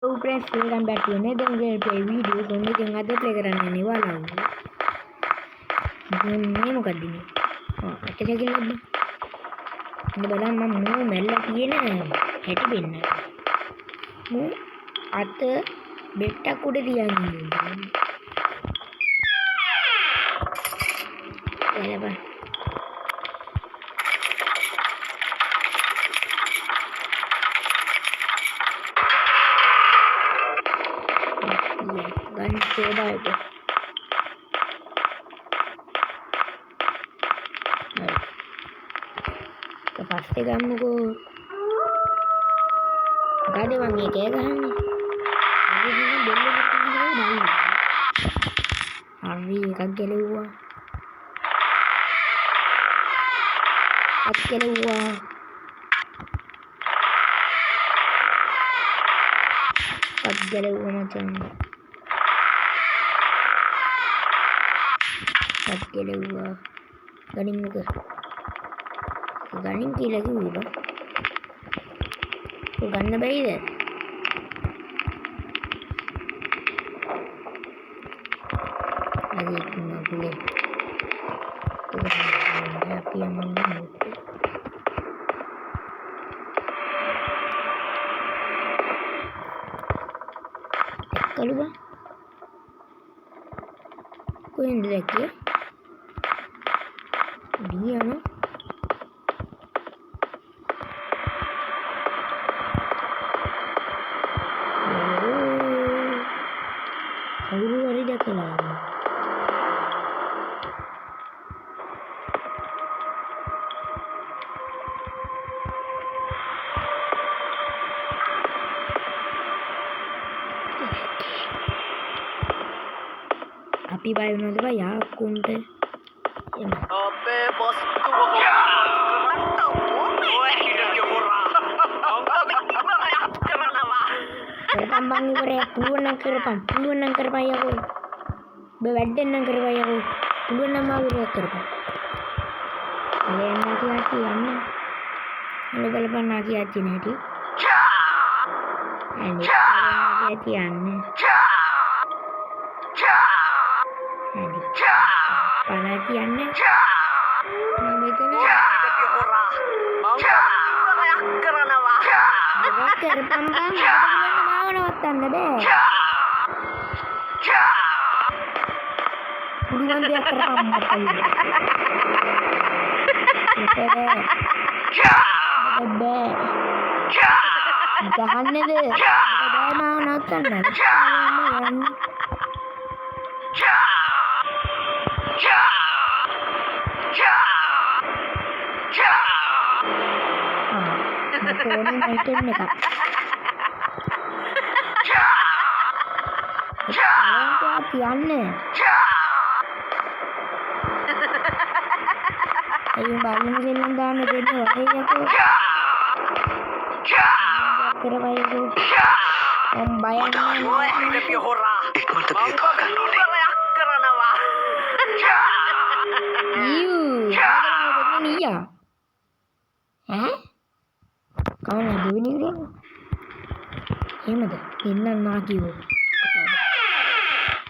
Hello friends, welcome back to another gameplay video. So मैं ada play करने वाला हूँ. ये මොකක්ද මේ? අතට ගිල්ලද? ඉන්න බලන්න මම මූ මැල්ල තියෙන හැටි වෙන්න. මූ අත බෙට්ටක් උඩ තියන් ඉන්නේ. එළබ. ගන්න තෝබා එක. පස්සේ ගන්නකෝ මොකද මම මේ කෑ ගහන්නේ හරි එකක් ගැලෙව්වා මචං ගැලෙව්වා ගනින්නක ගනින් කියලා කිව්වා ගන්න බැයිද අද කුලේ අපි යමු කළුවා කොහෙන්ද දැක්කේ දියන කවුරු හරි දැකලා අපි බය වෙනවද බා යාක්කුන්ට අපේ වස්තුව කරන්න ඕනේ හිටගේ හොරා කරපම් ඉවරේ පුළුවන් නම් කරපම් යකෝ ඔබ වැඩෙන් නම් කරපම් යකෝ පුළුවන් නම් ආවිරයක් කරපම් එන්න කියාටි යන්නේ අනේ බලපන් නා කියාටි නැටි අනේ කියාටි යන්නේ Pana කියන්නේ මම මෙතන හිටගේ හොරා මම ඉවරයක් කරනවා මොකක් කරපම් බං මාව නවත්තන්න බෑ පුළුවන් දෙයක් කරපම් මට බෑ ගහන්නේද බෑ මාව නවත්තන්න Phone item එක. කලන්ට කියන්නේ. අයියෝ බාගින දෙන්නම් දාන්න දෙන්න වගේ යකෝ. කරවයිකෝ. බය ඔය හිටගේ හොරා ඉක්මනට බේත් ගන්න ඕනේ. ඉවරයක් කරනවා නියා ඈ කවුද දෙවෙනි එක එහෙමද එන්න නා කිව්වෝ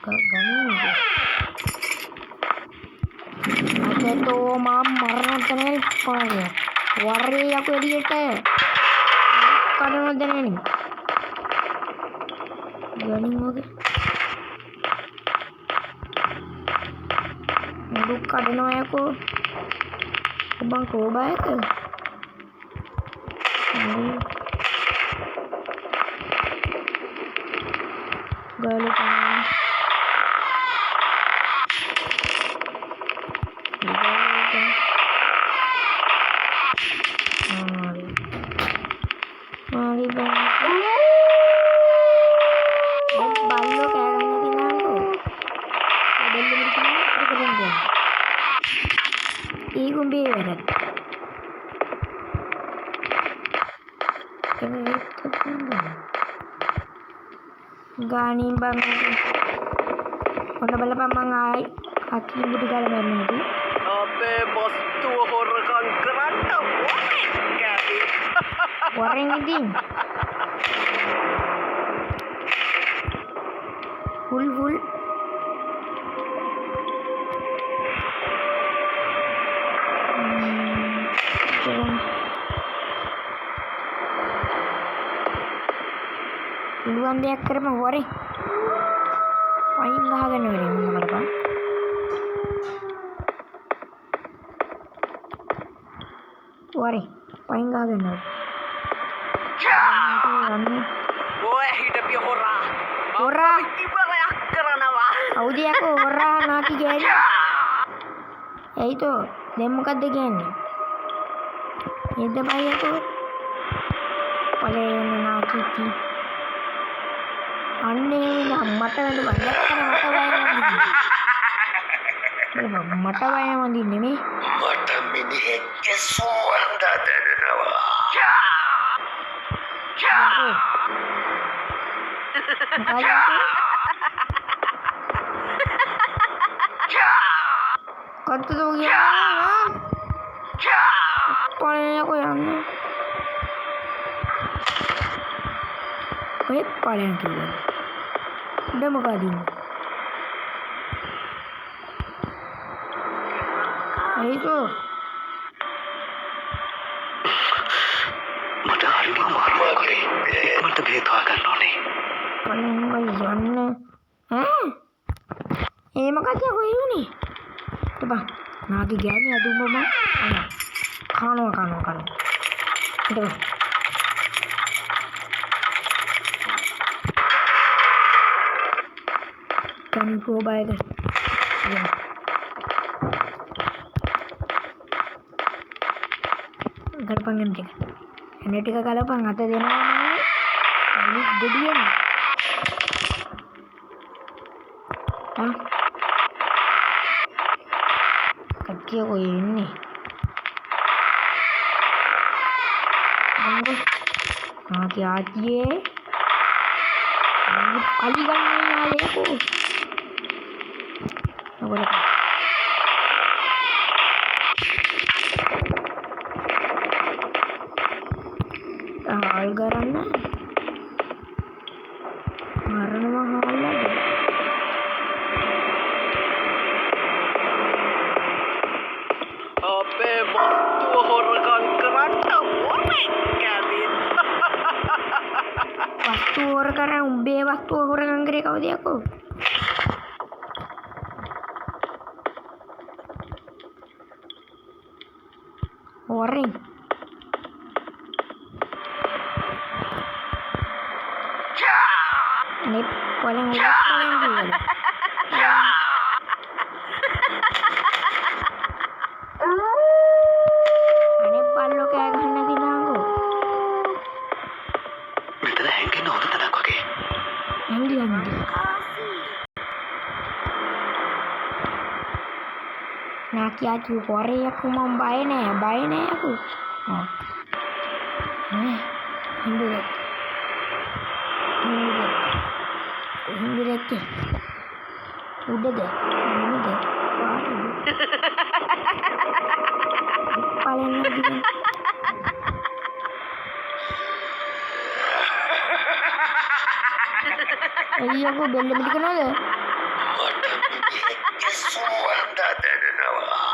ගන්නේ අතෝ මම මරන්න තමයි පාන්නේ වරේ යකෝ එළියට කඩනවද නැණි ගනින් මොකද මුඩු කඩනවා යකෝ බං කෝබායක ගාලු තමයි මාරි බං බල්ලෝ කෑ ගන්න තියනකෝ බෙල්ල මිරිකන කරන්නේ ඊ ගුඹේ වැඩ ගානින් බං ඔන්න බලපන් මං ආයි අකි බුටි ගාලා බැන්න හැටි අපේ වස්තුව හොරකම් කරන්න ඕනේ කැපි වරෙන් ඉතින් full පුළුවන් දෙයක් කරපන් වරේ පයින් ගහගෙන වෙන්නේ මොන කරපන් වරේ පයින් ගහගෙන ඔය හිටපිය හොරා. හොරා ඉවරයක් කරනවා. කවුද යකෝ හොරා නාකි ගෑනේ එයිතෝ දැන් මොකද්ද කියන්නේ එද්ද බයියකෝ පලේන නාකිති අන්නේ මට වැඳ වඩත්තර මට බය වඳින්නේ මේ මට මිනිහෙක්ගේ සුවඳ දැනෙනවා. කත්තද ඔය පලයකෝ යන්න ඔය පලයන් කිව්වද උඩ මොකද ඉන්නේ අයිකෝ මට හරිම අමාරුවක් කරේ. ඉක්මනට බේත් හොයාගන්න ඕනේ. පලයන් යන්න ඒ මොකද ඔය උනේ තබා නාගේ ගෑණි අදුම මම කනවා තබා Can you go by the ගලපන් එන ටික ගලපන් අත දෙනවා අනිත් දෙඩියෙන් කච්චිය කොයි ඉන්නේ ආකි ආතියේ කලි ගන්න යාලේකෝ ඔබට හාල් කරන්න මරණවා හාල්ලද අපේ වස්තුව හොරකම් කරන්න ඕනේ කැවින්. වස්තු හොර කරන් උඹේ වස්තුව හොරගම් කරේ කවුද යකෝ හොරෙන් නේ පලෙන් කිව්වද අනේ බල්ලෝ කෑ ගහන්න දිනාංගෝ මෙතන හැංගෙන්න හොඳ තැනක් වගේ. ඇඟිලි නාකියා කිව් හොරේ යකෝ මම බය නෑ යකෝ හින්දුරෙක් උඩද මොනද පාරද පලෙන් දිගින් එළියකෝ බෙල්ල මිටි කරනවද මට සුවඳ දැනෙනවා.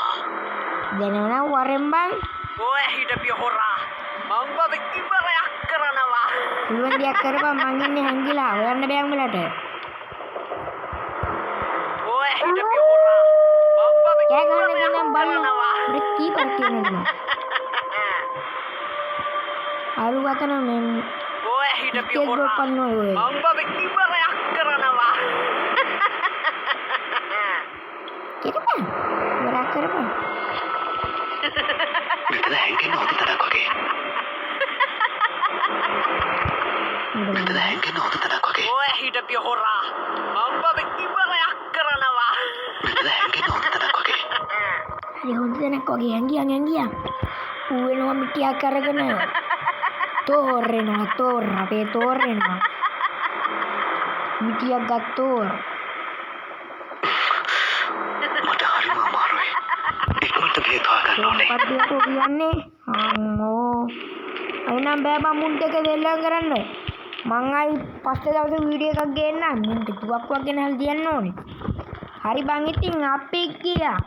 දැනවනම් වරෙන් බං ඔය හිටපිය හොරා. මම බබ ඉවරයක් කරනවා. පුළුවන් දෙයක් කරපන් මං ඉන්නේ හැංගිලා හොයන්න බෑ උඹලට ඔය හිටපිය හොරා. මම බබ කෑ ගහන්න ඉවරයක් ගියනම් බල්ලෝ කරනවා. උඩ කීපක් කියනද අරු වතන මෙන් ඔය හිටපිය කෙල් හොරා. ගොපන්න ඔය මම බබ ඉවරයක් කරනවා. කරපන් වරක් කරපන් මෙතන හැංගෙන්න හොඳ තැනක් වගේ. මෙතන හැංගෙන්න හොඳ තැනක් වගේ. ඔය හිටපිය හොරා. මම බබ ඉවරයක් කරනවා. මෙතන හැංගෙන්න හොඳ තැනක් වගේ. හරි හොඳ දෙනෙක් වගේ ඇඟියන් ඌ වෙනවා මිටියක් අරගෙන තෝරනවා අපේ තෝරනවා මිටියක් ගත්තෝ මට හරිම අමාරුයි. ඉක්මනට බේත් හොයාගන්න ඕනේ. මොකක්ද යකෝ කියන්නේ අම්මෝ අයනම් බෑ බමුන් දෙක දෙල්ලම් කරන්න මං ආයි පස්සේ දවසේ වීඩියෝ එකක් ගේන්නම්. මුන්ට තුවක්කුවක් ගෙනහලා තියන්න ඕනේ. හරි බං ඉතින් අපි ගියා.